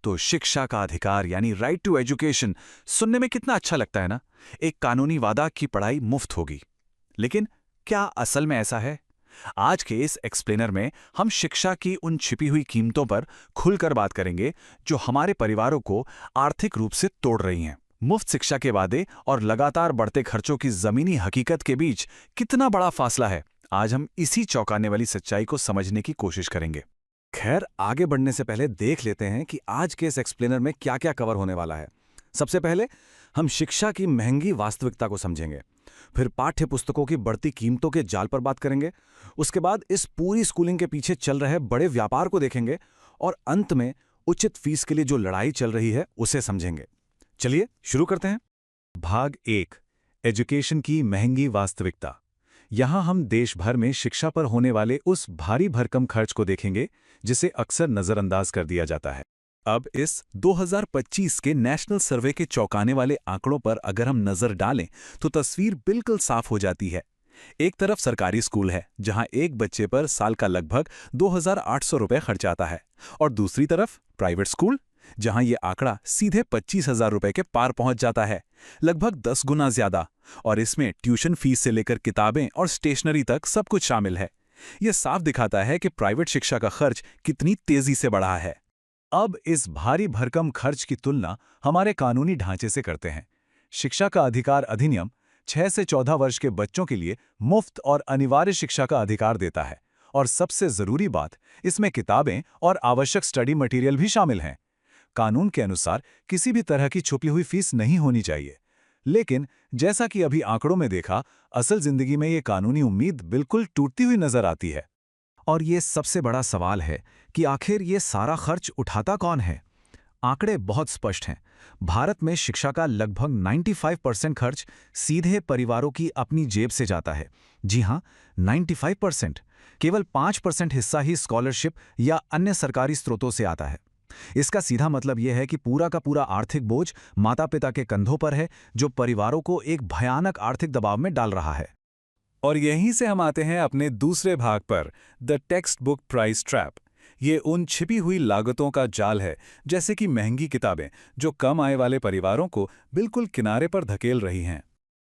तो शिक्षा का अधिकार यानी राइट टू एजुकेशन सुनने में कितना अच्छा लगता है ना। एक कानूनी वादा कि पढ़ाई मुफ्त होगी। लेकिन क्या असल में ऐसा है? आज के इस एक्सप्लेनर में हम शिक्षा की उन छिपी हुई कीमतों पर खुलकर बात करेंगे जो हमारे परिवारों को आर्थिक रूप से तोड़ रही हैं। मुफ्त शिक्षा के वादे और लगातार बढ़ते खर्चों की जमीनी हकीकत के बीच कितना बड़ा फासला है, आज हम इसी चौंकाने वाली सच्चाई को समझने की कोशिश करेंगे। खैर, आगे बढ़ने से पहले देख लेते हैं कि आज के इस एक्सप्लेनर में क्या क्या कवर होने वाला है। सबसे पहले हम शिक्षा की महंगी वास्तविकता को समझेंगे, फिर पाठ्य पुस्तकों की बढ़ती कीमतों के जाल पर बात करेंगे, उसके बाद इस पूरी स्कूलिंग के पीछे चल रहे बड़े व्यापार को देखेंगे और अंत में उचित फीस के लिए जो लड़ाई चल रही है उसे समझेंगे। चलिए शुरू करते हैं। भाग 1, एजुकेशन की महंगी वास्तविकता। यहां हम देश भर में शिक्षा पर होने वाले उस भारी भरकम खर्च को देखेंगे जिसे अक्सर नजरअंदाज कर दिया जाता है। अब इस 2025 के नेशनल सर्वे के चौंकाने वाले आंकड़ों पर अगर हम नजर डालें तो तस्वीर बिल्कुल साफ हो जाती है। एक तरफ सरकारी स्कूल है जहां एक बच्चे पर साल का लगभग 2,800 रुपए खर्च आता है, और दूसरी तरफ प्राइवेट स्कूल जहां ये आंकड़ा सीधे 25,000 रुपए के पार पहुंच जाता है, लगभग 10 गुना ज्यादा। और इसमें ट्यूशन फीस से लेकर किताबें और स्टेशनरी तक सब कुछ शामिल है। यह साफ दिखाता है कि प्राइवेट शिक्षा का खर्च कितनी तेजी से बढ़ा है। अब इस भारी भरकम खर्च की तुलना हमारे कानूनी ढांचे से करते हैं। शिक्षा का अधिकार अधिनियम 6 से 14 वर्ष के बच्चों के लिए मुफ्त और अनिवार्य शिक्षा का अधिकार देता है, और सबसे जरूरी बात, इसमें किताबें और आवश्यक स्टडी मटेरियल भी शामिल हैं। कानून के अनुसार किसी भी तरह की छुपी हुई फीस नहीं होनी चाहिए, लेकिन जैसा कि अभी आंकड़ों में देखा, असल जिंदगी में ये कानूनी उम्मीद बिल्कुल टूटती हुई नजर आती है। और ये सबसे बड़ा सवाल है कि आखिर ये सारा खर्च उठाता कौन है? आंकड़े बहुत स्पष्ट हैं। भारत में शिक्षा का लगभग 95% खर्च सीधे परिवारों की अपनी जेब से जाता है। जी हां, 95%। केवल 5% हिस्सा ही स्कॉलरशिप या अन्य सरकारी स्रोतों से आता है। इसका सीधा मतलब यह है कि पूरा का पूरा आर्थिक बोझ माता पिता के कंधों पर है, जो परिवारों को एक भयानक आर्थिक दबाव में डाल रहा है। और यहीं से हम आते हैं अपने दूसरे भाग पर, the text book price trap. ये उन छिपी हुई लागतों का जाल है, जैसे कि महंगी किताबें, जो कम आय वाले परिवारों को बिल्कुल किनारे पर धकेल रही हैं।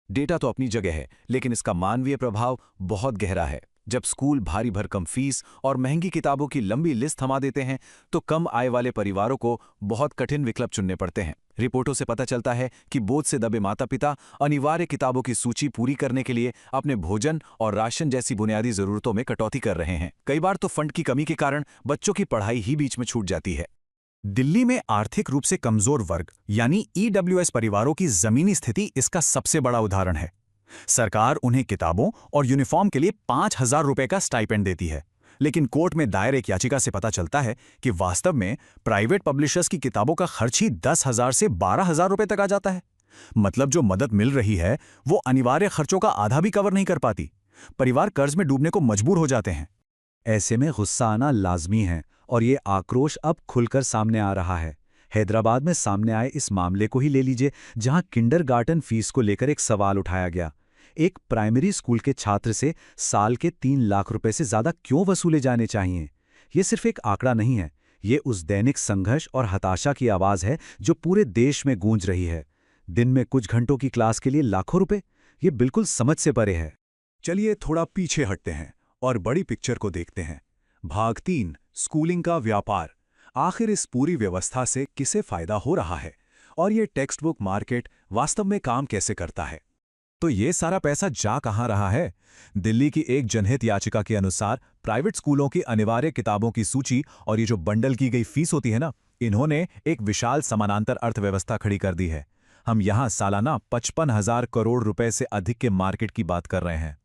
डेटा तो अपनी जगह है, लेकिन इसका मानवीय प्रभाव बहुत गहरा है। जब स्कूल भारी भरकम फीस और महंगी किताबों की लंबी लिस्ट थमा देते हैं, तो कम आय वाले परिवारों को बहुत कठिन विकल्प चुनने पड़ते हैं। रिपोर्टों से पता चलता है कि बोझ से दबे माता पिता अनिवार्य किताबों की सूची पूरी करने के लिए अपने भोजन और राशन जैसी बुनियादी जरूरतों में कटौती कर रहे हैं। कई बार तो फंड की कमी के कारण बच्चों की पढ़ाई ही बीच में छूट जाती है। दिल्ली में आर्थिक रूप से कमजोर वर्ग यानी ईडब्ल्यूएस परिवारों की जमीनी स्थिति इसका सबसे बड़ा उदाहरण है। सरकार उन्हें किताबों और यूनिफॉर्म के लिए 5,000 रुपए का स्टाइपेंड देती है, लेकिन कोर्ट में दायर एक याचिका से पता चलता है कि वास्तव में प्राइवेट पब्लिशर्स की किताबों का खर्च ही 10,000 से 12,000 रुपए तक आ जाता है। मतलब जो मदद मिल रही है वो अनिवार्य खर्चों का आधा भी कवर नहीं कर पाती। परिवार कर्ज में डूबने को मजबूर हो जाते हैं। ऐसे में गुस्सा आना लाजमी है, और ये आक्रोश अब खुलकर सामने आ रहा है। हैदराबाद में सामने आए इस मामले को ही ले लीजिए, जहां किंडरगार्टन फीस को लेकर एक सवाल उठाया गया। एक प्राइमरी स्कूल के छात्र से साल के 3 लाख रुपए से ज्यादा क्यों वसूले जाने चाहिए? ये सिर्फ एक आंकड़ा नहीं है, ये उस दैनिक संघर्ष और हताशा की आवाज है जो पूरे देश में गूंज रही है। दिन में कुछ घंटों की क्लास के लिए लाखों रुपए, ये बिल्कुल समझ से परे है। चलिए थोड़ा पीछे हटते हैं और बड़ी पिक्चर को देखते हैं। भाग 3, स्कूलिंग का व्यापार। आखिर इस पूरी व्यवस्था से किसे फायदा हो रहा है, और ये टेक्स्ट बुक मार्केट वास्तव में काम कैसे करता है? तो ये सारा पैसा जा कहां रहा है? दिल्ली की एक जनहित याचिका के अनुसार प्राइवेट स्कूलों की अनिवार्य किताबों की सूची और ये जो बंडल की गई फीस होती है ना, इन्होंने एक विशाल समानांतर अर्थव्यवस्था खड़ी कर दी है। हम यहां सालाना 55,000 करोड़ रुपए से अधिक के मार्केट की बात कर रहे हैं।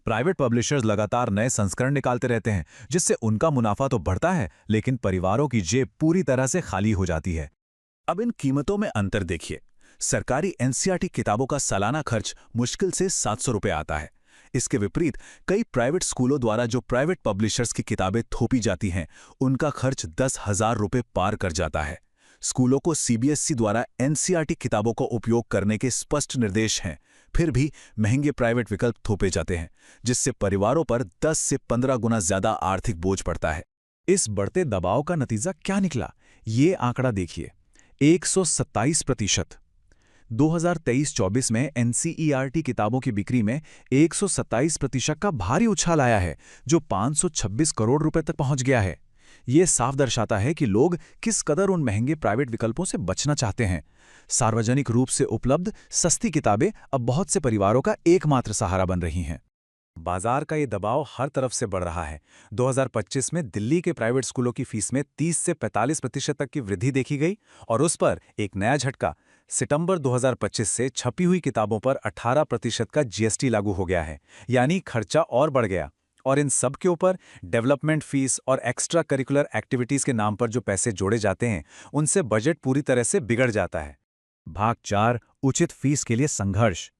प्राइवेट पब्लिशर्स लगातार नए संस्करण निकालते रहते हैं, जिससे उनका मुनाफा तो बढ़ता है, लेकिन परिवारों की जेब पूरी तरह से खाली हो जाती है। अब इन कीमतों में अंतर देखिए। सरकारी एनसीईआरटी किताबों का सालाना खर्च मुश्किल से 700 रुपए आता है। इसके विपरीत कई प्राइवेट स्कूलों द्वारा जो प्राइवेट पब्लिशर्स की किताबें थोपी जाती हैं, उनका खर्च 10,000 रुपए पार कर जाता है। स्कूलों को सीबीएसई द्वारा एनसीईआरटी किताबों का उपयोग करने के स्पष्ट निर्देश हैं, फिर भी महंगे प्राइवेट विकल्प थोपे जाते हैं, जिससे परिवारों पर 10 से 15 गुना ज्यादा आर्थिक बोझ पड़ता है। इस बढ़ते दबाव का नतीजा क्या निकला? ये आंकड़ा देखिए, 127%। 2023-24 में एनसीईआरटी किताबों की बिक्री में 127% का भारी उछाल आया है, जो 526 करोड़ रुपए तक पहुंच गया है। ये साफ दर्शाता है कि लोग किस कदर उन महंगे प्राइवेट विकल्पों से बचना चाहते हैं। सार्वजनिक रूप से उपलब्ध सस्ती किताबें अब बहुत से परिवारों का एकमात्र सहारा बन रही हैं। बाजार का ये दबाव हर तरफ से बढ़ रहा है। 2025 में दिल्ली के प्राइवेट स्कूलों की फीस में 30 से 45% तक की वृद्धि देखी गई और उस पर एक नया झटका। सितंबर 2025 से छपी हुई किताबों पर 18% का जीएसटी लागू हो गया है, यानी खर्चा और बढ़ गया। और इन सब के ऊपर डेवलपमेंट फीस और एक्स्ट्रा करिकुलर एक्टिविटीज के नाम पर जो पैसे जोड़े जाते हैं, उनसे बजट पूरी तरह से बिगड़ जाता है। भाग 4, उचित फीस के लिए संघर्ष।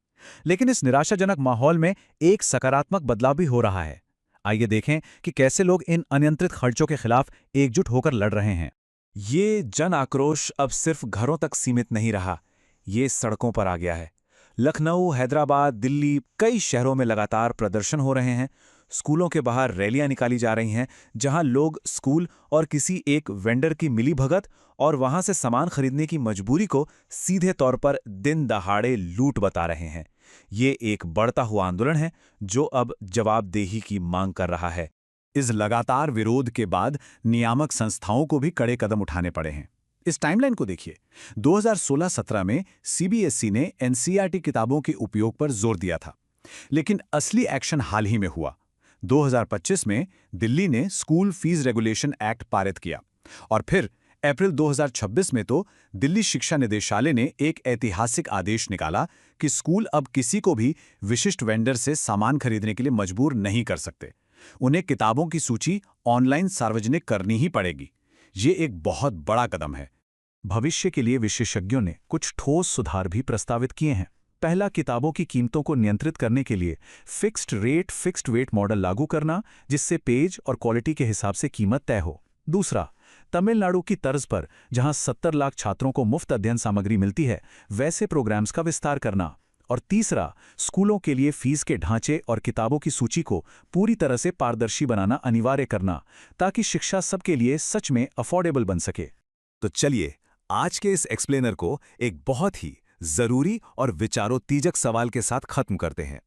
लेकिन इस निराशाजनक माहौल में एक सकारात्मक बदलाव भी हो रहा है। आइए देखें कि कैसे लोग इन अनियंत्रित खर्चों के खिलाफ एकजुट होकर लड़ रहे हैं। ये जन आक्रोश अब सिर्फ घरों तक सीमित नहीं रहा, ये सड़कों पर आ गया है। लखनऊ, हैदराबाद, दिल्ली, कई शहरों में लगातार प्रदर्शन हो रहे हैं। स्कूलों के बाहर रैलियां निकाली जा रही हैं, जहां लोग स्कूल और किसी एक वेंडर की मिलीभगत और वहां से सामान खरीदने की मजबूरी को सीधे तौर पर दिन दहाड़े लूट बता रहे हैं। ये एक बढ़ता हुआ आंदोलन है जो अब जवाबदेही की मांग कर रहा है। इस लगातार विरोध के बाद नियामक संस्थाओं को भी कड़े कदम उठाने पड़े हैं। इस टाइमलाइन को देखिए। 2016-17 में सीबीएसई ने एनसीईआरटी किताबों के उपयोग पर जोर दिया था, लेकिन असली एक्शन हाल ही में हुआ। 2025 में दिल्ली ने स्कूल फीस रेगुलेशन एक्ट पारित किया और फिर अप्रैल 2026 में तो दिल्ली शिक्षा निदेशालय ने एक ऐतिहासिक आदेश निकाला कि स्कूल अब किसी को भी विशिष्ट वेंडर से सामान खरीदने के लिए मजबूर नहीं कर सकते। उन्हें किताबों की सूची ऑनलाइन सार्वजनिक करनी ही पड़ेगी। ये एक बहुत बड़ा कदम है। भविष्य के लिए विशेषज्ञों ने कुछ ठोस सुधार भी प्रस्तावित किए हैं। पहला, किताबों की कीमतों को नियंत्रित करने के लिए fixed rate fixed weight model लागू करना, जिससे पेज और क्वालिटी के हिसाब से कीमत तय हो। दूसरा, तमिलनाडु की तर्ज पर जहां 70 लाख छात्रों को मुफ्त अध्ययन सामग्री मिलती है, वैसे प्रोग्राम्स का विस्तार करना। और तीसरा, स्कूलों के लिए फीस के ढांचे और किताबों की सूची को पूरी तरह से पारदर्शी बनाना अनिवार्य करना, ताकि शिक्षा सबके लिए सच में अफोर्डेबल बन सके। तो चलिए आज के इस एक्सप्लेनर को एक बहुत ही जरूरी और विचारोत्तेजक सवाल के साथ खत्म करते हैं।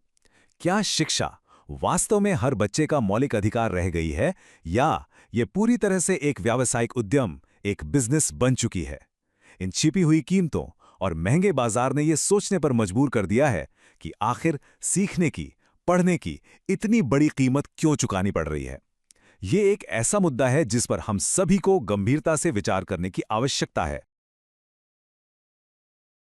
क्या शिक्षा वास्तव में हर बच्चे का मौलिक अधिकार रह गई है, या ये पूरी तरह से एक व्यावसायिक उद्यम, एक बिजनेस बन चुकी है? इन छिपी हुई कीमतों और महंगे बाजार ने ये सोचने पर मजबूर कर दिया है कि आखिर सीखने की, पढ़ने की इतनी बड़ी कीमत क्यों चुकानी पड़ रही है। ये एक ऐसा मुद्दा है जिस पर हम सभी को गंभीरता से विचार करने की आवश्यकता है।